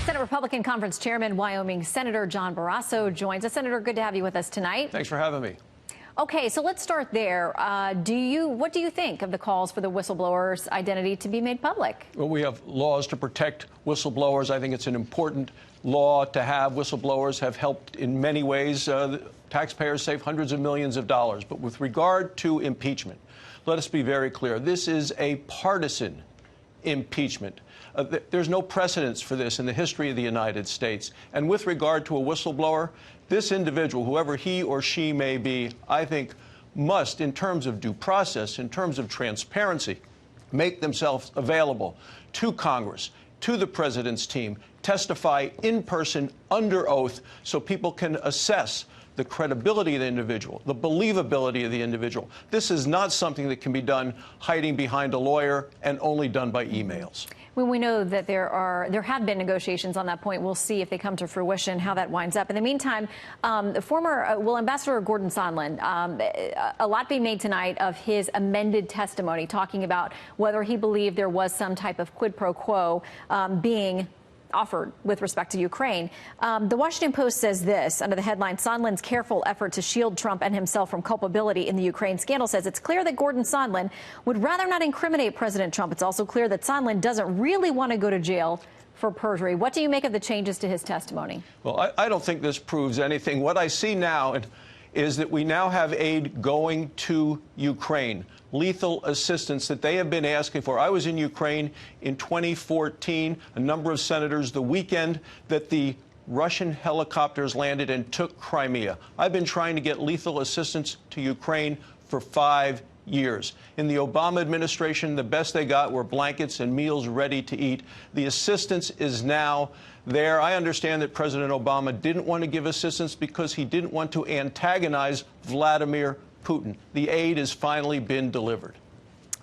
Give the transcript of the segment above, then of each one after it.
Senate Republican Conference Chairman, Wyoming Senator John Barrasso joins us. Senator, good to have you with us tonight. Thanks for having me. Okay, so let's start there. What do you think of the calls for the whistleblower's identity to be made public? Well, we have laws to protect whistleblowers. I think it's an important law to have. Whistleblowers have helped in many ways. Taxpayers save hundreds of millions of dollars. But with regard to impeachment, let us be very clear. This is a partisan impeachment. There's no precedence for this in the history of the United States. And with regard to a whistleblower, this individual, whoever he or she may be, I think must, in terms of due process, in terms of transparency, make themselves available to Congress, to the president's team, testify in person under oath so people can assess the credibility of the individual, the believability of the individual. This is not something that can be done hiding behind a lawyer and only done by emails. When we know that there have been negotiations on that point, we'll see if they come to fruition, how that winds up. In the meantime, Ambassador Gordon Sondland, a lot being made tonight of his amended testimony, talking about whether he believed there was some type of quid pro quo being offered with respect to Ukraine. The Washington Post says this under the headline, Sondland's careful effort to shield Trump and himself from culpability in the Ukraine scandal says it's clear that Gordon Sondland would rather not incriminate President Trump. It's also clear that Sondland doesn't really want to go to jail for perjury. What do you make of the changes to his testimony? Well, I don't think this proves anything. What I see now is that we now have aid going to Ukraine, lethal assistance that they have been asking for. I was in Ukraine in 2014, a number of senators, the weekend that the Russian helicopters landed and took Crimea. I've been trying to get lethal assistance to Ukraine for 5 years. In the Obama administration, the best they got were blankets and meals ready to eat. The assistance is now there. I understand that President Obama didn't want to give assistance because he didn't want to antagonize Vladimir Putin. The aid has finally been delivered.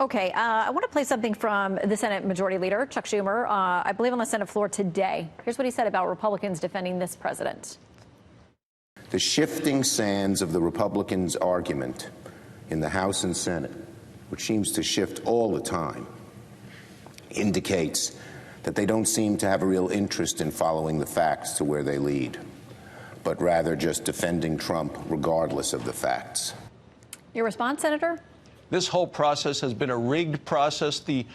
Okay, I want to play something from the Senate Majority Leader, Chuck Schumer, I believe on the Senate floor today. Here's what he said about Republicans defending this president. The shifting sands of the Republicans' argument in the House and Senate, which seems to shift all the time, indicates that they don't seem to have a real interest in following the facts to where they lead, but rather just defending Trump regardless of the facts. Your response, Senator? This whole process has been a rigged process. The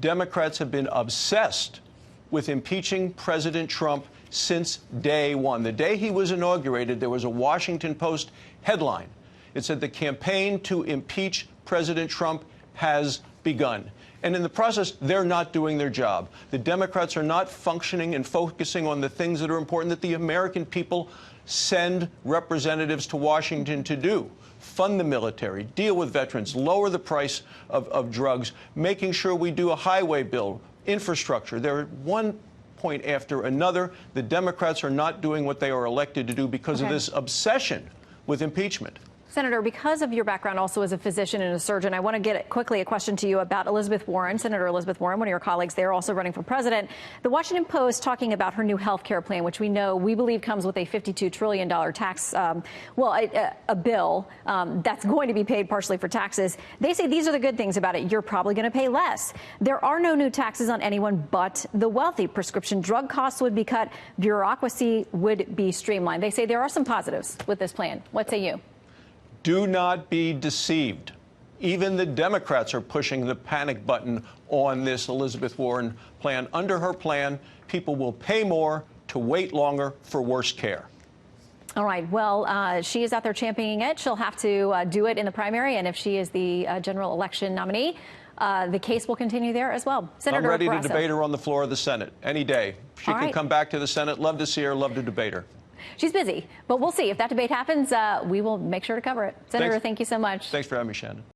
Democrats have been obsessed with impeaching President Trump since day one. The day he was inaugurated, there was a Washington Post headline. It said the campaign to impeach President Trump has begun. And in the process, they're not doing their job. The Democrats are not functioning and focusing on the things that are important that the American people send representatives to Washington to do. Fund the military, deal with veterans, lower the price of drugs, making sure we do a highway bill, infrastructure. They're one point after another. The Democrats are not doing what they are elected to do because of this obsession with impeachment. Senator, because of your background also as a physician and a surgeon, I want to get quickly a question to you about Elizabeth Warren, Senator Elizabeth Warren, one of your colleagues there, also running for president. The Washington Post talking about her new health care plan, which we believe comes with a $52 trillion tax, a bill that's going to be paid partially for taxes. They say these are the good things about it. You're probably going to pay less. There are no new taxes on anyone but the wealthy. Prescription drug costs would be cut. Bureaucracy would be streamlined. They say there are some positives with this plan. What say you? Do not be deceived. Even the Democrats are pushing the panic button on this Elizabeth Warren plan. Under her plan, people will pay more to wait longer for worse care. All right. Well, she is out there championing it. She'll have to do it in the primary. And if she is the general election nominee, the case will continue there as well. Senator I'm ready Barrasso. to debate her on the floor of the Senate any day. She can come back to the Senate. Love to see her. Love to debate her. She's busy, but we'll see. If that debate happens, we will make sure to cover it. Senator, thank you so much. Thanks for having me, Shannon.